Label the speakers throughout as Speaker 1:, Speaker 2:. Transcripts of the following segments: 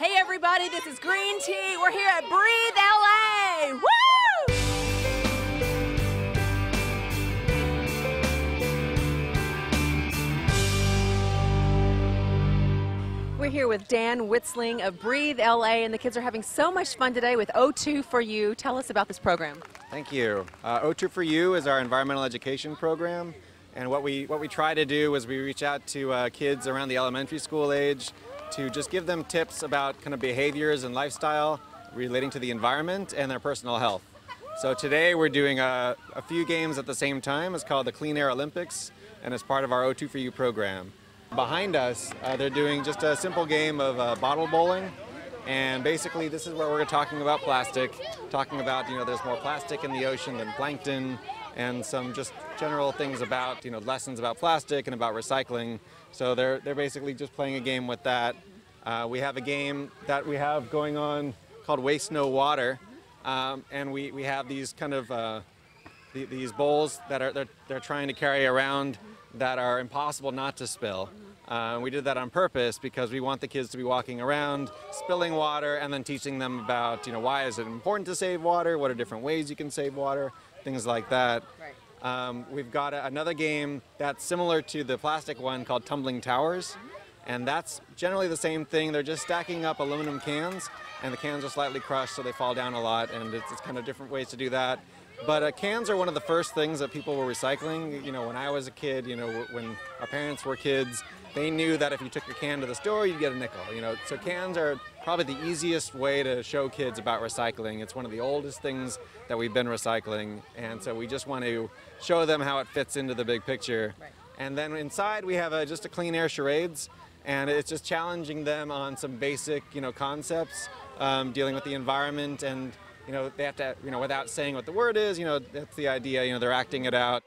Speaker 1: Hey everybody, this is Green Tea. We're here at Breathe LA. Woo! We're here with Dan Witzling of Breathe LA, and the kids are having so much fun today with O2 for You. Tell us about this program.
Speaker 2: Thank you. O2 for You is our environmental education program, and what we try to do is we reach out to kids around the elementary school age to just give them tips about kind of behaviors and lifestyle relating to the environment and their personal health. So today we're doing a few games at the same time. It's called the Clean Air Olympics, and it's part of our O2 for You program. Behind us, they're doing just a simple game of bottle bowling, and basically this is where we're talking about plastic, talking about, there's more plastic in the ocean than plankton, and some just general things about, lessons about plastic and about recycling. So they're basically just playing a game with that. We have a game that we have going on called Waste No Water, and we have these kind of these bowls that they're trying to carry around that are impossible not to spill. We did that on purpose because we want the kids to be walking around, spilling water, and then teaching them about, why is it important to save water, what are different ways you can save water, things like that. Right. We've got another game that's similar to the plastic one called Tumbling Towers, and that's generally the same thing. They're just stacking up aluminum cans, and the cans are slightly crushed so they fall down a lot, and it's kind of different ways to do that. But cans are one of the first things that people were recycling. When I was a kid, when our parents were kids, they knew that if you took your can to the store, you'd get a nickel. So cans are probably the easiest way to show kids about recycling. It's one of the oldest things that we've been recycling, and so we just want to show them how it fits into the big picture. Right. And then inside we have just a clean air charades, and it's just challenging them on some basic, concepts dealing with the environment, and they have to, without saying what the word is, that's the idea, they're acting it out.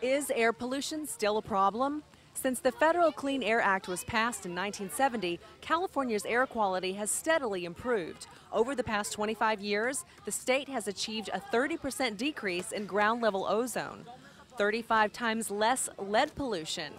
Speaker 1: Is air pollution still a problem? Since the Federal Clean Air Act was passed in 1970, California's air quality has steadily improved. Over the past 25 years, the state has achieved a 30% decrease in ground level ozone, 35 times less lead pollution,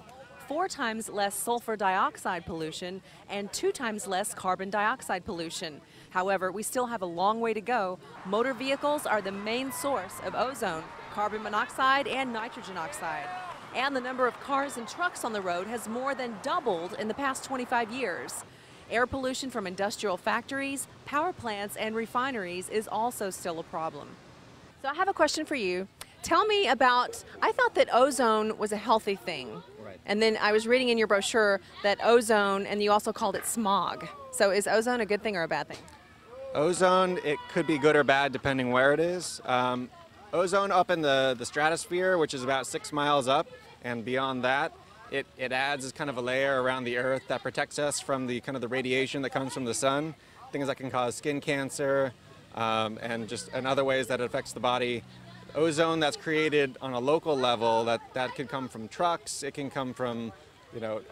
Speaker 1: 4 times less sulfur dioxide pollution, and 2 times less carbon dioxide pollution. However, we still have a long way to go. Motor vehicles are the main source of ozone, carbon monoxide, and nitrogen oxide. And the number of cars and trucks on the road has more than doubled in the past 25 years. Air pollution from industrial factories, power plants, and refineries is also still a problem. So I have a question for you. Tell me about, I thought that ozone was a healthy thing. Right. And then I was reading in your brochure that ozone, and you also called it smog. So is ozone a good thing or a bad thing?
Speaker 2: Ozone, it could be good or bad depending where it is. Ozone up in the stratosphere, which is about 6 miles up, and beyond that, it adds as kind of a layer around the Earth that protects us from the kind of the radiation that comes from the sun, things that can cause skin cancer, and other ways that it affects the body. Ozone that's created on a local level, that could come from trucks, it can come from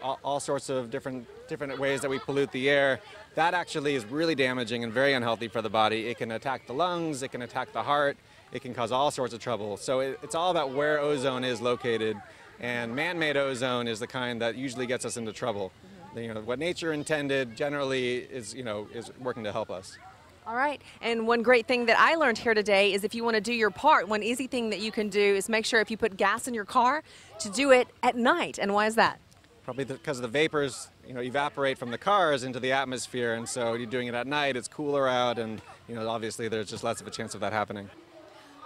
Speaker 2: all sorts of different ways that we pollute the air. That actually is really damaging and very unhealthy for the body. It can attack the lungs, it can attack the heart, it can cause all sorts of trouble. So it's all about where ozone is located, and man-made ozone is the kind that usually gets us into trouble. Mm-hmm. What nature intended generally is working to help us.
Speaker 1: All right, and one great thing that I learned here today is if you want to do your part, one easy thing that you can do is make sure if you put gas in your car to do it at night. And why is that?
Speaker 2: Probably because the vapors, evaporate from the cars into the atmosphere, and so you're doing it at night, it's cooler out, and obviously there's just less of a chance of that happening.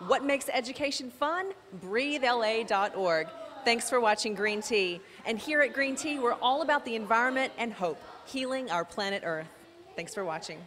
Speaker 1: What makes education fun? BreatheLA.org. Thanks for watching Green Tea. And here at Green Tea, we're all about the environment and hope, healing our planet Earth. Thanks for watching.